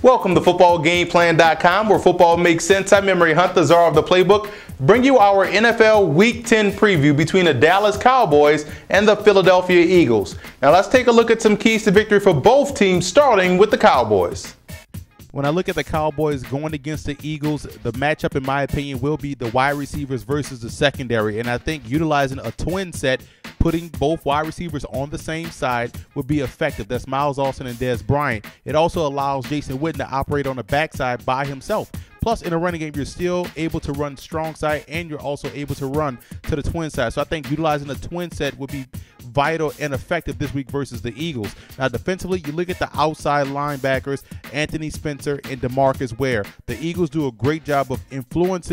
Welcome to footballgameplan.com, where football makes sense. I'm Memory Hunt, the czar of the playbook. Bring you our NFL Week 10 preview between the Dallas Cowboys and the Philadelphia Eagles. Now let's take a look at some keys to victory for both teams, starting with the Cowboys. When I look at the Cowboys going against the Eagles, the matchup, in my opinion, will be the wide receivers versus the secondary. And I think utilizing a twin set, putting both wide receivers on the same side, would be effective. That's Miles Austin and Dez Bryant. It also allows Jason Witten to operate on the backside by himself. Plus, in a running game, you're still able to run strong side, and you're also able to run to the twin side. So I think utilizing a twin set would be vital and effective this week versus the Eagles. Now, defensively, you look at the outside linebackers, Anthony Spencer and DeMarcus Ware. The Eagles do a great job of influence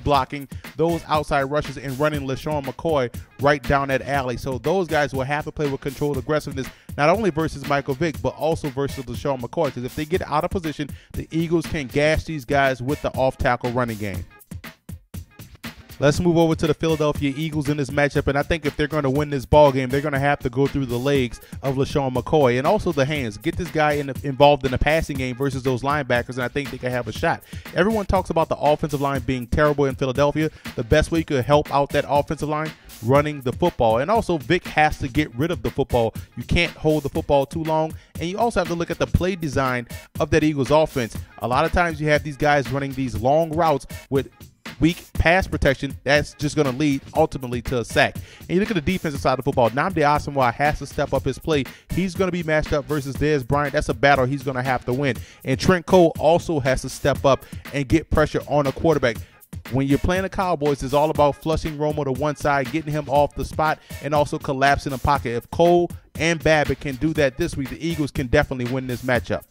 blocking those outside rushes and running LaShawn McCoy right down that alley. So those guys will have to play with controlled aggressiveness, not only versus Michael Vick, but also versus LaShawn McCoy. Because if they get out of position, the Eagles can gash these guys with the off-tackle running game. Let's move over to the Philadelphia Eagles in this matchup, and I think if they're going to win this ball game, they're going to have to go through the legs of LaShawn McCoy and also the hands. Get this guy involved in the passing game versus those linebackers, and I think they can have a shot. Everyone talks about the offensive line being terrible in Philadelphia. The best way you could help out that offensive line, running the football. And also, Vic has to get rid of the football. You can't hold the football too long, and you also have to look at the play design of that Eagles offense. A lot of times you have these guys running these long routes with weak pass protection. That's just going to lead ultimately to a sack. And you look at the defensive side of the football, Nnamdi Asomugha has to step up his play. He's going to be matched up versus Dez Bryant. That's a battle he's going to have to win. And Trent Cole also has to step up and get pressure on a quarterback. When you're playing the Cowboys, it's all about flushing Romo to one side, getting him off the spot, and also collapsing the pocket. If Cole and Babbitt can do that this week, the Eagles can definitely win this matchup.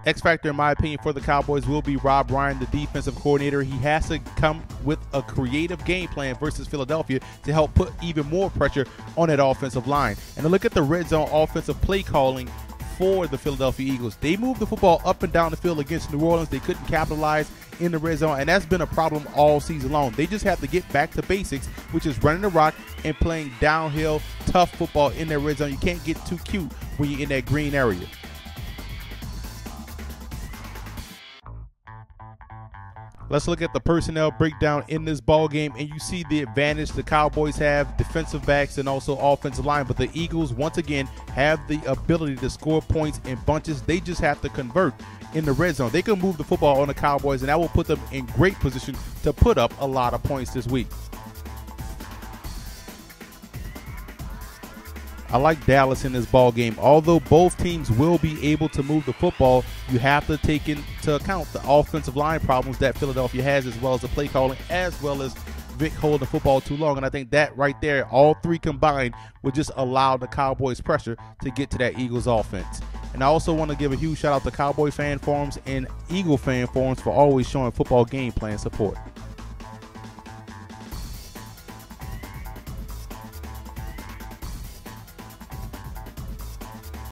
X factor, in my opinion, for the Cowboys will be Rob Ryan, the defensive coordinator. He has to come with a creative game plan versus Philadelphia to help put even more pressure on that offensive line. And to look at the red zone offensive play calling for the Philadelphia Eagles, they moved the football up and down the field against New Orleans. They couldn't capitalize in the red zone, and that's been a problem all season long. They just have to get back to basics, which is running the rock and playing downhill, tough football in their red zone. You can't get too cute when you're in that green area. Let's look at the personnel breakdown in this ball game, and you see the advantage the Cowboys have, defensive backs and also offensive line. But the Eagles, once again, have the ability to score points in bunches. They just have to convert in the red zone. They can move the football on the Cowboys, and that will put them in great position to put up a lot of points this week. I like Dallas in this ball game. Although both teams will be able to move the football, you have to take into account the offensive line problems that Philadelphia has, as well as the play calling, as well as Vic holding the football too long. And I think that right there, all three combined, would just allow the Cowboys pressure to get to that Eagles offense. And I also want to give a huge shout out to Cowboy fan forums and Eagle fan forums for always showing football game plan support.